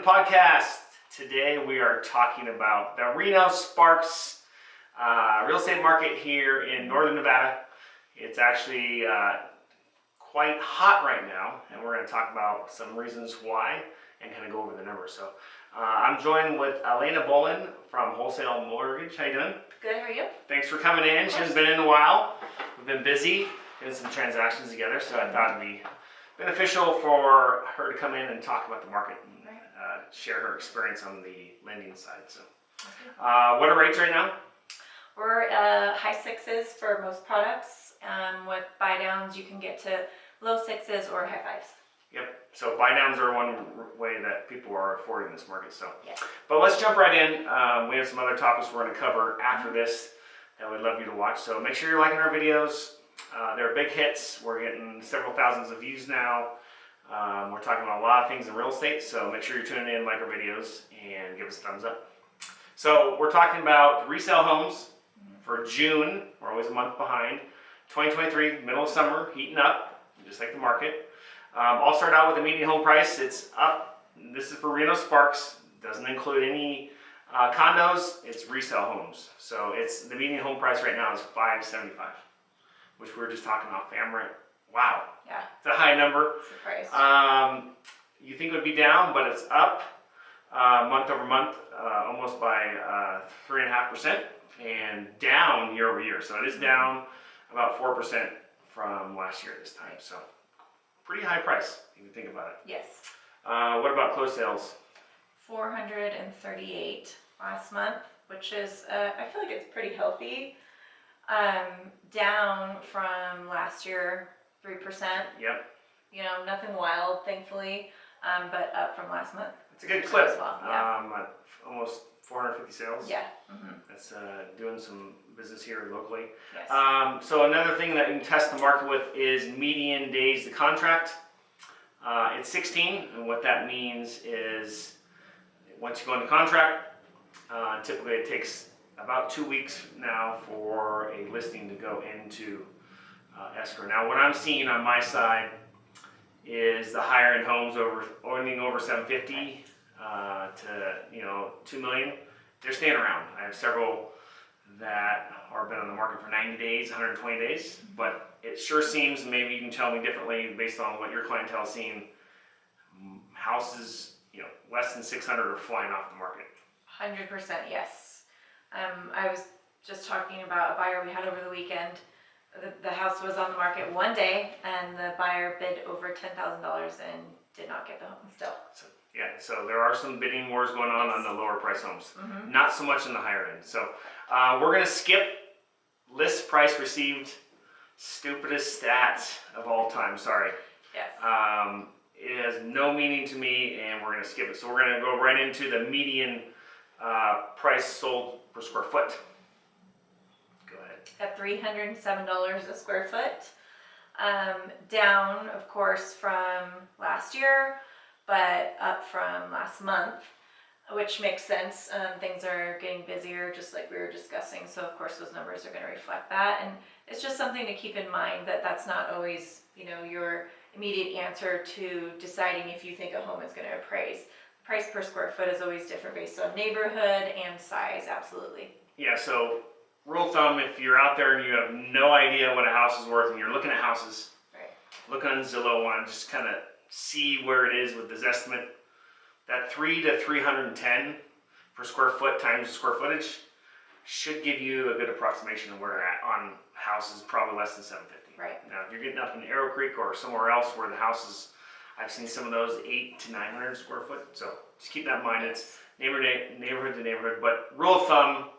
podcast. Today we are talking about the Reno-Sparks real estate market here in northern Nevada. It's actually quite hot right now, and we're going to talk about some reasons why and kind of go over the numbers. So I'm joined with Elena Boland from Wholesale Mortgage. How you doing? Good, how are you? Thanks for coming in. She hasn't been in a while. We've been busy doing some transactions together, so I thought it'd be beneficial for her to come in and talk about the market and share her experience on the lending side. So, what are rates right now? We're high sixes for most products. With buy downs, you can get to low sixes or high fives. Yep. So buy downs are one way that people are affording this market. So, yeah. But let's jump right in. We have some other topics we're going to cover after this that we'd love you to watch. So make sure you're liking our videos. They're big hits. We're getting several thousands of views now. We're talking about a lot of things in real estate, so make sure you're tuning in, like our videos, and give us a thumbs up. So we're talking about resale homes for June. We're always a month behind. 2023, middle of summer, heating up, just like the market. I'll start out with the median home price. It's up. This is for Reno-Sparks. Doesn't include any condos. It's resale homes. So it's the median home price right now is $575, which we were just talking off camera. Wow. Yeah. It's a high number. Surprise. You think it would be down, but it's up month over month, almost by 3.5%, and down year over year. So it is down about 4% from last year at this time. So pretty high price if you think about it. Yes. What about closed sales? 438 last month, which is, I feel like it's pretty healthy. Down from last year, 3%. Yep. You know, nothing wild, thankfully, but up from last month. It's a good clip. As well. Yeah. Almost 450 sales. Yeah. That's doing some business here locally. Yes. So another thing that you can test the market with is median days to contract. It's 16, and what that means is once you go into contract, typically it takes about 2 weeks now for a listing to go into escrow. Now, what I'm seeing on my side is the higher end homes owning over 750 to 2 million. They're staying around. I have several that are been on the market for 90 days, 120 days, but it sure seems, maybe you can tell me differently based on what your clientele is seeing, houses less than 600 are flying off the market. 100% yes. I was just talking about a buyer we had over the weekend. The house was on the market one day, and the buyer bid over $10,000 and did not get the home still. So there are some bidding wars going on the lower price homes. Not so much in the higher end. So we're going to skip list price received, stupidest stats of all time. Sorry. Yes. It has no meaning to me, and we're going to skip it. So we're going to go right into the median price sold per square foot. At $307 a square foot, down of course from last year, but up from last month, which makes sense. Things are getting busier, just like we were discussing, so of course those numbers are going to reflect that, and it's just something to keep in mind that that's not always your immediate answer to deciding if you think a home is going to appraise. Price per square foot is always different based on neighborhood and size. Absolutely. Yeah, so rule of thumb, if you're out there and you have no idea what a house is worth and you're looking at houses, right, look on Zillow and just kind of see where it is with this estimate. That 300 to 310 per square foot times the square footage should give you a good approximation of where you're at on houses, probably less than 750. Right. Now, if you're getting up in Arrow Creek or somewhere else where the houses, I've seen some of those 800 to 900 square foot. So just keep that in mind. It's neighborhood to neighborhood, but rule of thumb,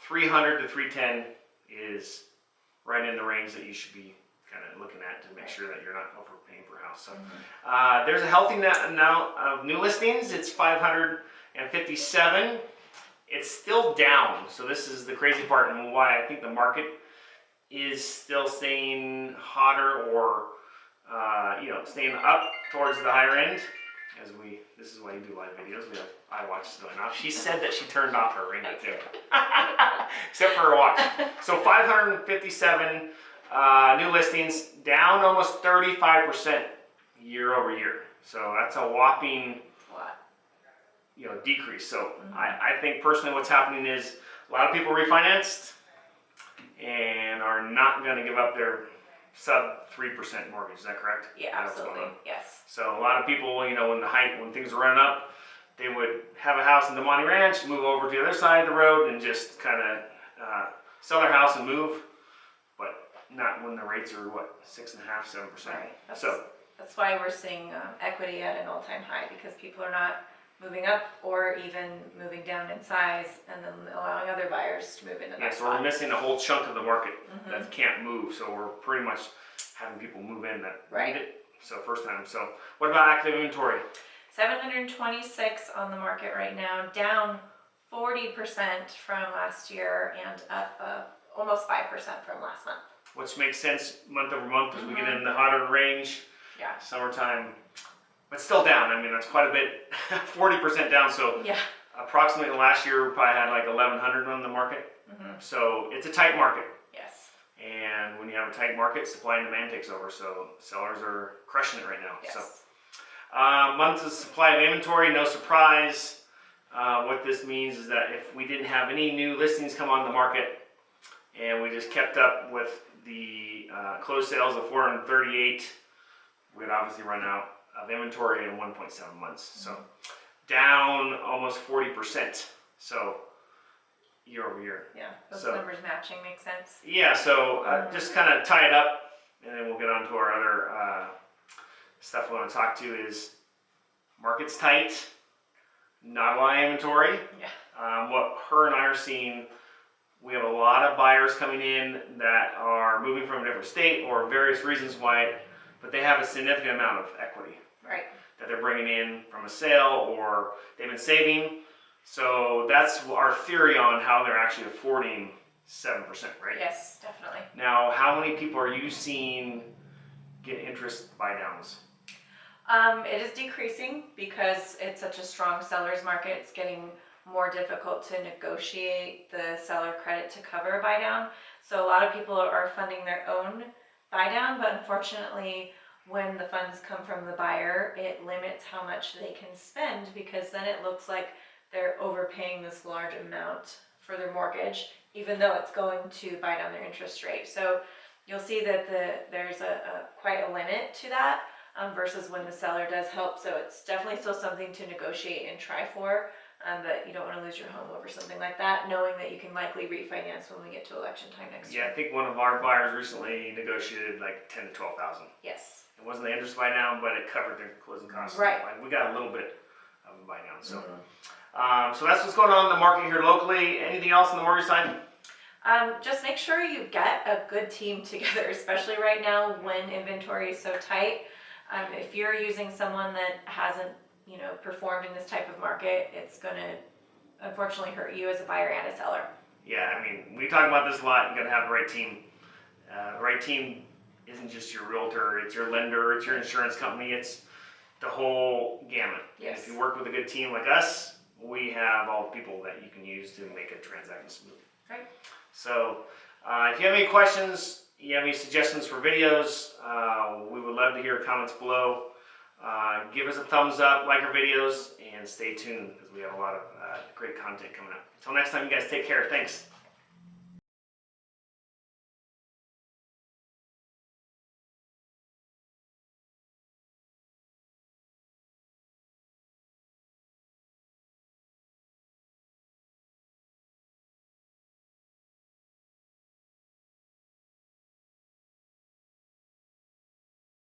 300 to 310 is right in the range that you should be kind of looking at to make sure that you're not overpaying per house. So there's a healthy amount of new listings. It's 557. It's still down. So this is the crazy part and why I think the market is still staying hotter or staying up towards the higher end. This is why you do live videos. We have iWatches going off. She said that she turned off her ringer too, except for her watch. So 557 new listings, down almost 35% year over year. So that's a whopping decrease. So I think personally what's happening is a lot of people refinanced and are not going to give up their sub 3% mortgage. Is that correct? Yeah, That's what's going absolutely. on. Yes. So a lot of people, when things were running up, they would have a house in the Monte Ranch, move over to the other side of the road, and just kind of sell their house and move. But not when the rates are 6.5%, 7%. Right. That's why we're seeing equity at an all-time high, because people are not moving up or even moving down in size, and then allowing other buyers to move into that So we're spot. missing a whole chunk of the market that can't move. So we're pretty much having people move in that Right. need it. So first time. So what about active inventory? 726 on the market right now, down 40% from last year and up almost 5% from last month. Which makes sense month over month as we get in the hotter range, Yeah. summertime, but still down. I mean, that's quite a bit, 40% down. So Yeah. approximately last year we probably had like 1,100 on the market. So it's a tight market. Yes. And when you have a tight market, supply and demand takes over. So sellers are crushing it right now. Yes. So months of supply of inventory, no surprise. What this means is that if we didn't have any new listings come on the market and we just kept up with the closed sales of 438, we'd obviously run out of inventory in 1.7 months. So down almost 40%. So year over year. Yeah. Those So- numbers matching makes sense. Yeah, so just kind of tie it up, and then we'll get on to our other stuff we want to talk to is market's tight, not a lot of inventory. Yeah. What her and I are seeing, we have a lot of buyers coming in that are moving from a different state or various reasons why, but they have a significant amount of equity Right. that they're bringing in from a sale or they've been saving. So that's our theory on how they're actually affording 7%, right? Yes, definitely. Now, how many people are you seeing get interest buy downs? It is decreasing because it's such a strong seller's market. It's getting more difficult to negotiate the seller credit to cover a buy down. So a lot of people are funding their own buy down, but unfortunately, when the funds come from the buyer, it limits how much they can spend, because then it looks like they're overpaying this large amount for their mortgage, even though it's going to buy down their interest rate. So you'll see that there's quite a limit to that versus when the seller does help. So it's definitely still something to negotiate and try for, but you don't want to lose your home over something like that, knowing that you can likely refinance when we get to election time next Yeah, I year. think one of our buyers recently negotiated like 10 to 12,000. Yes. It wasn't the interest buy down, but it covered their closing costs. Right. We got a little bit of a buy down. So, so that's what's going on in the market here locally. Anything else on the mortgage side? Just make sure you get a good team together, especially right now when inventory is so tight. If you're using someone that hasn't, performed in this type of market, it's going to unfortunately hurt you as a buyer and a seller. Yeah, I mean, we talk about this a lot. You got to have the right team. The right team isn't just your realtor, it's your lender, it's your insurance company, it's the whole gamut. Yes. If you work with a good team like us, we have all the people that you can use to make a transaction smooth. Right. So, if you have any questions, you have any suggestions for videos, we would love to hear comments below. Give us a thumbs up, like our videos, and stay tuned because we have a lot of great content coming up. Until next time, you guys take care. Thanks.